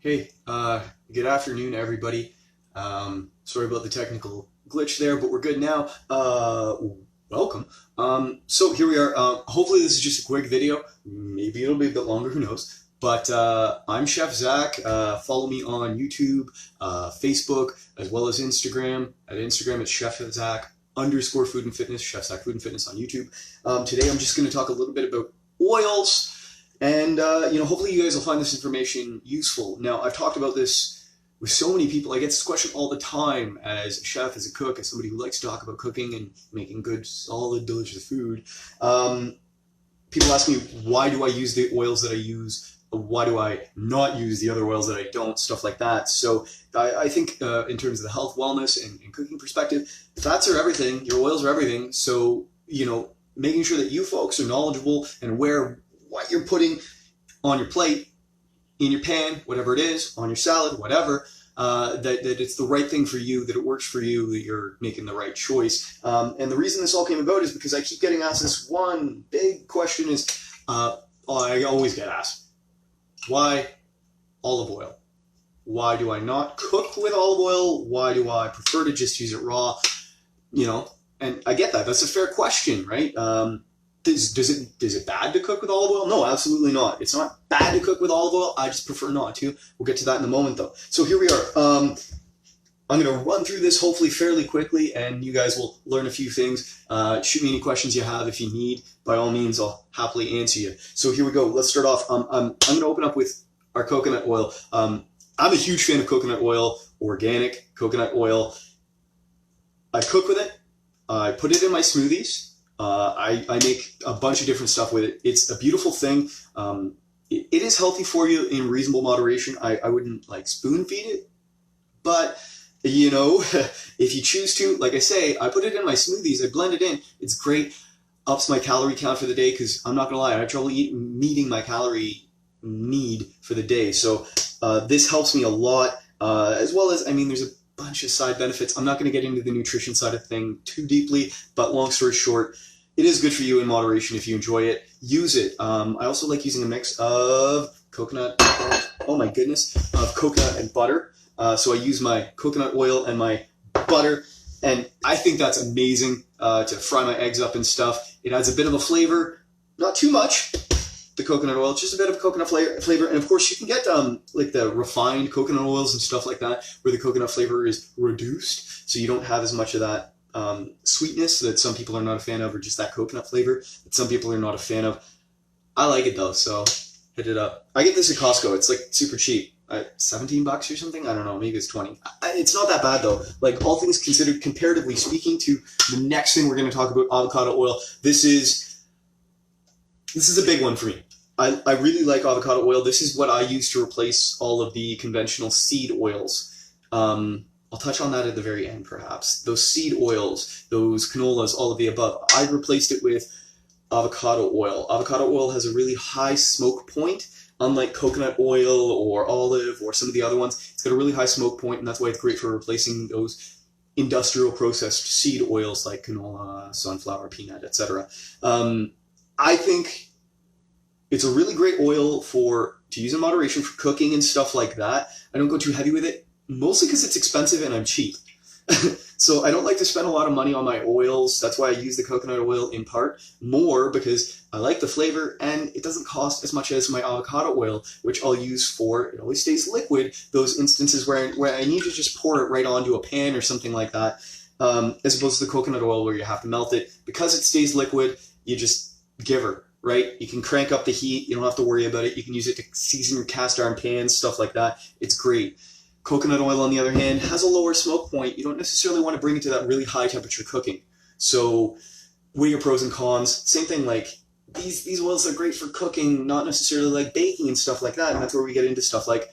Hey, good afternoon, everybody. Sorry about the technical glitch there, but we're good now. Welcome. So here we are. Hopefully this is just a quick video. Maybe it'll be a bit longer, who knows. But I'm Chef Zach. Follow me on YouTube, Facebook, as well as Instagram. At Instagram, it's chefzak_food and fitness, chefzak food and fitness on YouTube. Today I'm just going to talk a little bit about oils. And, hopefully you guys will find this information useful. Now, I've talked about this with so many people. I get this question all the time as a chef, as a cook, as somebody who likes to talk about cooking and making good, solid, delicious food. People ask me, why do I use the oils that I use? Why do I not use the other oils that I don't? Stuff like that. So I think in terms of the health, wellness, and cooking perspective, fats are everything. Your oils are everything. So, making sure that you folks are knowledgeable and aware of what you're putting on your plate, in your pan, whatever it is, on your salad, whatever, that it's the right thing for you, that it works for you, that you're making the right choice. And the reason this all came about is because I keep getting asked this one big question is, I always get asked, why olive oil? Why do I not cook with olive oil? Why do I prefer to just use it raw? And I get that. That's a fair question, right? Is it bad to cook with olive oil? No, absolutely not. It's not bad to cook with olive oil. I just prefer not to. We'll get to that in a moment, though. So here we are. I'm going to run through this hopefully fairly quickly, and you guys will learn a few things. Shoot me any questions you have if you need. By all means, I'll happily answer you. So here we go. Let's start off. I'm going to open up with our coconut oil. I'm a huge fan of coconut oil, organic coconut oil. I cook with it. I put it in my smoothies. I make a bunch of different stuff with it. It's a beautiful thing. It is healthy for you in reasonable moderation. I wouldn't spoon feed it, but if you choose to, like I say, I put it in my smoothies. I blend it in. It's great. Ups my calorie count for the day because I'm not gonna lie, I have trouble meeting my calorie need for the day. So this helps me a lot, as well as there's a bunch of side benefits. I'm not going to get into the nutrition side of thing too deeply, but long story short, it is good for you in moderation. If you enjoy it, use it. I also like using a mix of coconut, of coconut and butter. So I use my coconut oil and my butter, and I think that's amazing to fry my eggs up and stuff. It adds a bit of a flavor, not too much. The coconut oil, just a bit of coconut flavor, and of course you can get the refined coconut oils and stuff like that, where the coconut flavor is reduced, so you don't have as much of that sweetness that some people are not a fan of, or just that coconut flavor that some people are not a fan of. I like it though, so hit it up. I get this at Costco. It's super cheap, $17 or something. I don't know, maybe it's 20. It's not that bad though. All things considered, comparatively speaking to the next thing we're going to talk about, avocado oil. This is a big one for me. I really like avocado oil. This is what I use to replace all of the conventional seed oils. I'll touch on that at the very end, perhaps. Those seed oils, those canolas, all of the above. I replaced it with avocado oil. Avocado oil has a really high smoke point, unlike coconut oil or olive or some of the other ones. It's got a really high smoke point, and that's why it's great for replacing those industrial processed seed oils like canola, sunflower, peanut, etc. I think it's a really great oil to use in moderation for cooking and stuff like that. I don't go too heavy with it, mostly because it's expensive and I'm cheap. So I don't like to spend a lot of money on my oils. That's why I use the coconut oil in part more, because I like the flavor and it doesn't cost as much as my avocado oil, which I'll use it always stays liquid, those instances where I need to just pour it right onto a pan or something like that, as opposed to the coconut oil where you have to melt it. Because it stays liquid, you just give her. Right? You can crank up the heat. You don't have to worry about it. You can use it to season your cast iron pans, stuff like that. It's great. Coconut oil, on the other hand, has a lower smoke point. You don't necessarily want to bring it to that really high temperature cooking. So weigh your pros and cons. Same thing, these oils are great for cooking, not necessarily baking and stuff like that. And that's where we get into stuff like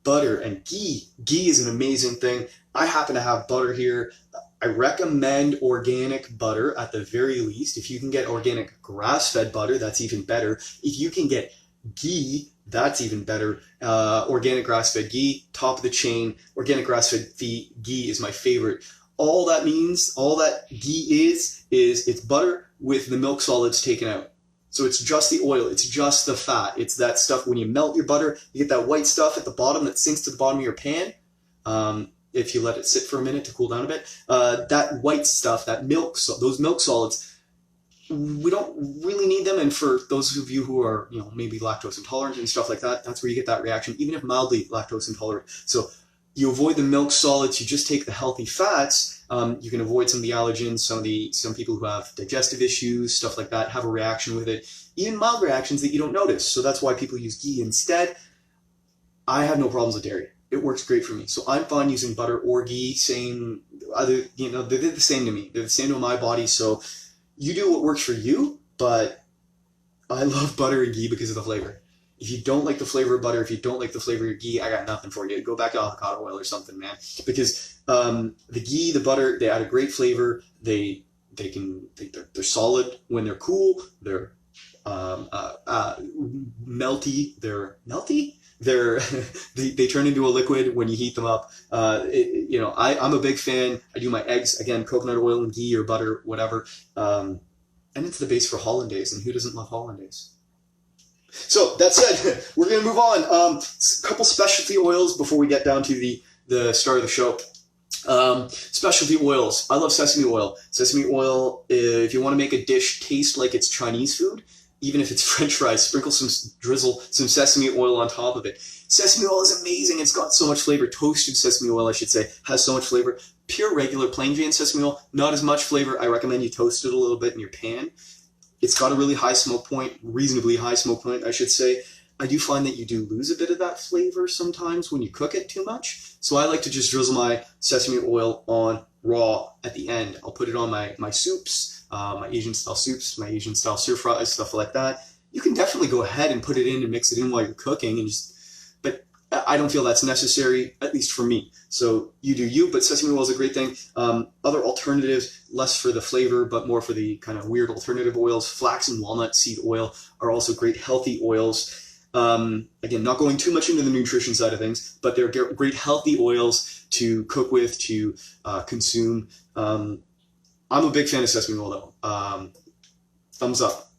butter and ghee. Ghee is an amazing thing. I happen to have butter here. I recommend organic butter at the very least. If you can get organic grass-fed butter, that's even better. If you can get ghee, that's even better. Organic grass-fed ghee, top of the chain. Organic grass-fed ghee is my favorite. All that ghee is it's butter with the milk solids taken out. So it's just the oil, it's just the fat. It's that stuff when you melt your butter, you get that white stuff at the bottom that sinks to the bottom of your pan. If you let it sit for a minute to cool down a bit, that white stuff, that milk, those milk solids, we don't really need them. And for those of you who are, maybe lactose intolerant and stuff like that, that's where you get that reaction, even if mildly lactose intolerant. So you avoid the milk solids, you just take the healthy fats. You can avoid some of the allergens, some people who have digestive issues, stuff like that, have a reaction with it, even mild reactions that you don't notice. So that's why people use ghee instead. I have no problems with dairy. It works great for me. So I'm fine using butter or ghee, they're the same to me. They're the same to my body. So you do what works for you, but I love butter and ghee because of the flavor. If you don't like the flavor of butter, if you don't like the flavor of ghee, I got nothing for you. Go back to avocado oil or something, man. Because the ghee, the butter, they add a great flavor. They're solid when they're cool. They're melty. They're melty. They turn into a liquid when you heat them up. I'm a big fan. I do my eggs, again, coconut oil and ghee or butter, whatever. And it's the base for hollandaise, and who doesn't love hollandaise? So that said, we're going to move on. A couple specialty oils before we get down to the start of the show. Specialty oils. I love sesame oil. Sesame oil, if you want to make a dish taste like it's Chinese food, even if it's French fries, drizzle some sesame oil on top of it. Sesame oil is amazing. It's got so much flavor. Toasted sesame oil, I should say, has so much flavor. Pure, regular, plain Jane sesame oil, not as much flavor. I recommend you toast it a little bit in your pan. It's got a really high smoke point, reasonably high smoke point, I should say. I do find that you do lose a bit of that flavor sometimes when you cook it too much. So I like to just drizzle my sesame oil on raw at the end. I'll put it on my soups, my Asian style soups, my Asian style stir fries, stuff like that. You can definitely go ahead and put it in and mix it in while you're cooking, but I don't feel that's necessary, at least for me. So you do you, but sesame oil is a great thing. Other alternatives, less for the flavor, but more for the kind of weird alternative oils. Flax and walnut seed oil are also great healthy oils. Again, not going too much into the nutrition side of things, but they're great healthy oils to cook with, to consume. I'm a big fan of sesame oil though. Thumbs up.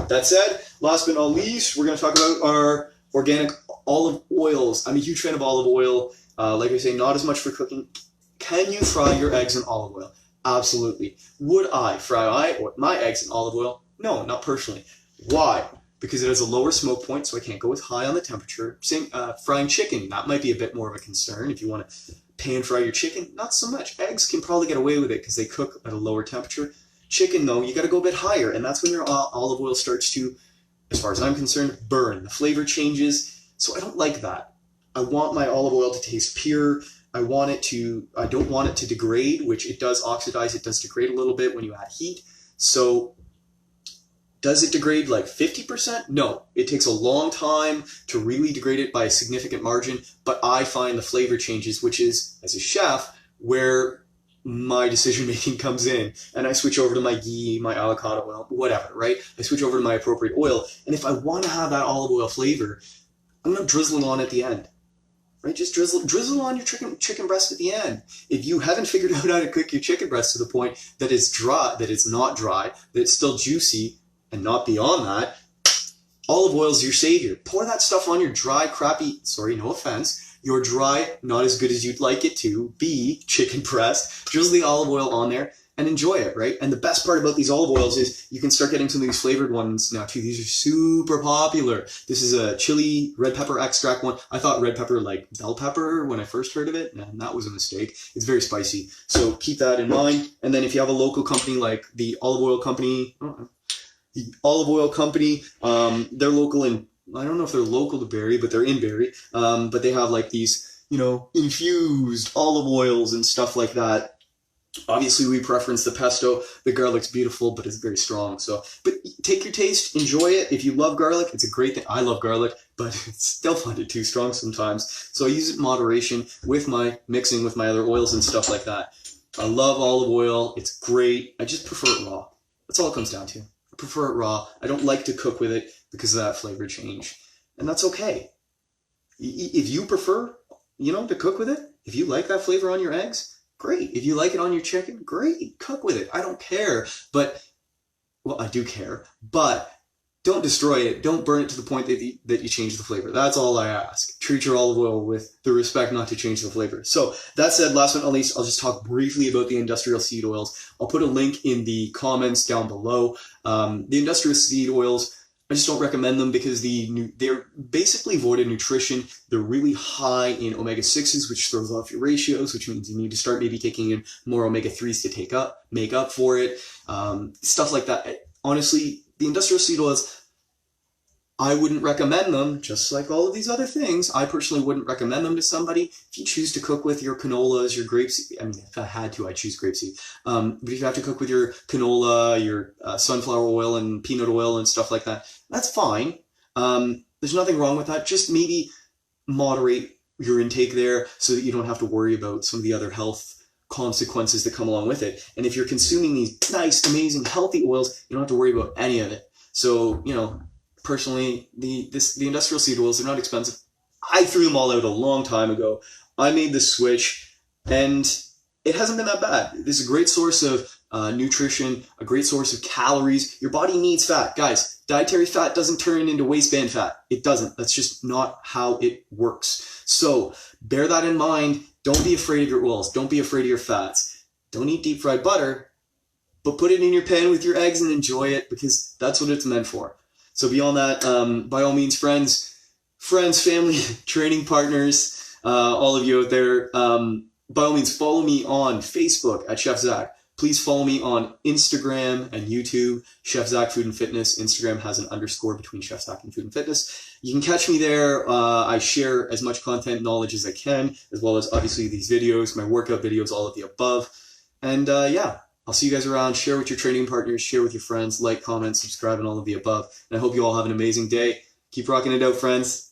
That said, last but not least, we're going to talk about our organic olive oils. I'm a huge fan of olive oil. Like I say, not as much for cooking. Can you fry your eggs in olive oil? Absolutely. Would I fry my eggs in olive oil? No, not personally. Why? Because it has a lower smoke point, so I can't go as high on the temperature. Same, frying chicken, that might be a bit more of a concern. If you want to pan fry your chicken, not so much. Eggs can probably get away with it because they cook at a lower temperature. Chicken, though, you got to go a bit higher, and that's when your olive oil starts to, as far as I'm concerned, burn. The flavor changes, so I don't like that. I want my olive oil to taste pure. I don't want it to degrade, which it does oxidize. It does degrade a little bit when you add heat. So does it degrade like 50%? No, it takes a long time to really degrade it by a significant margin, but I find the flavor changes, which is, as a chef, where my decision-making comes in, and I switch over to my ghee, my avocado oil, whatever, right? I switch over to my appropriate oil, and if I want to have that olive oil flavor, I'm going to drizzle it on at the end, right? Just drizzle on your chicken breast at the end. If you haven't figured out how to cook your chicken breast to the point that it's dry, that it's not dry, that it's still juicy, and not beyond that, olive oil is your savior. Pour that stuff on your dry, crappy, sorry, no offense, your dry, not as good as you'd like it to be chicken breast. Drizzle the olive oil on there and enjoy it, right? And the best part about these olive oils is you can start getting some of these flavored ones now too. These are super popular. This is a chili red pepper extract one. I thought red pepper like bell pepper when I first heard of it, and that was a mistake. It's very spicy. So keep that in mind. And then if you have a local company like the olive oil company, they're local in, I don't know if they're local to Barrie, but they're in Barrie. But they have like these, infused olive oils and stuff like that. Obviously, we preference the pesto. The garlic's beautiful, but it's very strong. But take your taste, enjoy it. If you love garlic, it's a great thing. I love garlic, but still find it too strong sometimes. So I use it in moderation with my mixing with my other oils and stuff like that. I love olive oil. It's great. I just prefer it raw. That's all it comes down to. I prefer it raw. I don't like to cook with it because of that flavor change. And that's okay. If you prefer, to cook with it, if you like that flavor on your eggs, great. If you like it on your chicken, great. Cook with it. I don't care. But, well, I do care. But don't destroy it. Don't burn it to the point that you change the flavor. That's all I ask. Treat your olive oil with the respect not to change the flavor. So that said, last but not least, I'll just talk briefly about the industrial seed oils. I'll put a link in the comments down below. The industrial seed oils, I just don't recommend them because they're basically void of nutrition. They're really high in omega-6s, which throws off your ratios, which means you need to start maybe taking in more omega-3s to make up for it. Stuff like that. Honestly, the industrial seed oils, I wouldn't recommend them, just like all of these other things. I personally wouldn't recommend them to somebody. If you choose to cook with your canolas, your grapeseed, I mean, if I had to, I'd choose grapeseed. But if you have to cook with your canola, your sunflower oil and peanut oil and stuff like that, that's fine. There's nothing wrong with that. Just maybe moderate your intake there so that you don't have to worry about some of the other health consequences that come along with it. And if you're consuming these nice, amazing, healthy oils, you don't have to worry about any of it. So, you know, personally, the industrial seed oils, they're not expensive. I threw them all out a long time ago. I made the switch, and it hasn't been that bad. This is a great source of nutrition, a great source of calories. Your body needs fat. Guys, dietary fat doesn't turn into waistband fat. It doesn't. That's just not how it works. So bear that in mind. Don't be afraid of your oils. Don't be afraid of your fats. Don't eat deep fried butter, but put it in your pan with your eggs and enjoy it because that's what it's meant for. So beyond that, by all means, friends, family, training partners, all of you out there, by all means, follow me on Facebook at chefzak. Please follow me on Instagram and YouTube, chefzak Food and Fitness. Instagram has an underscore between chefzak and Food and Fitness. You can catch me there. I share as much content knowledge as I can, as well as obviously these videos, my workout videos, all of the above. And yeah, I'll see you guys around. Share with your training partners, share with your friends, like, comment, subscribe, and all of the above. And I hope you all have an amazing day. Keep rocking it out, friends.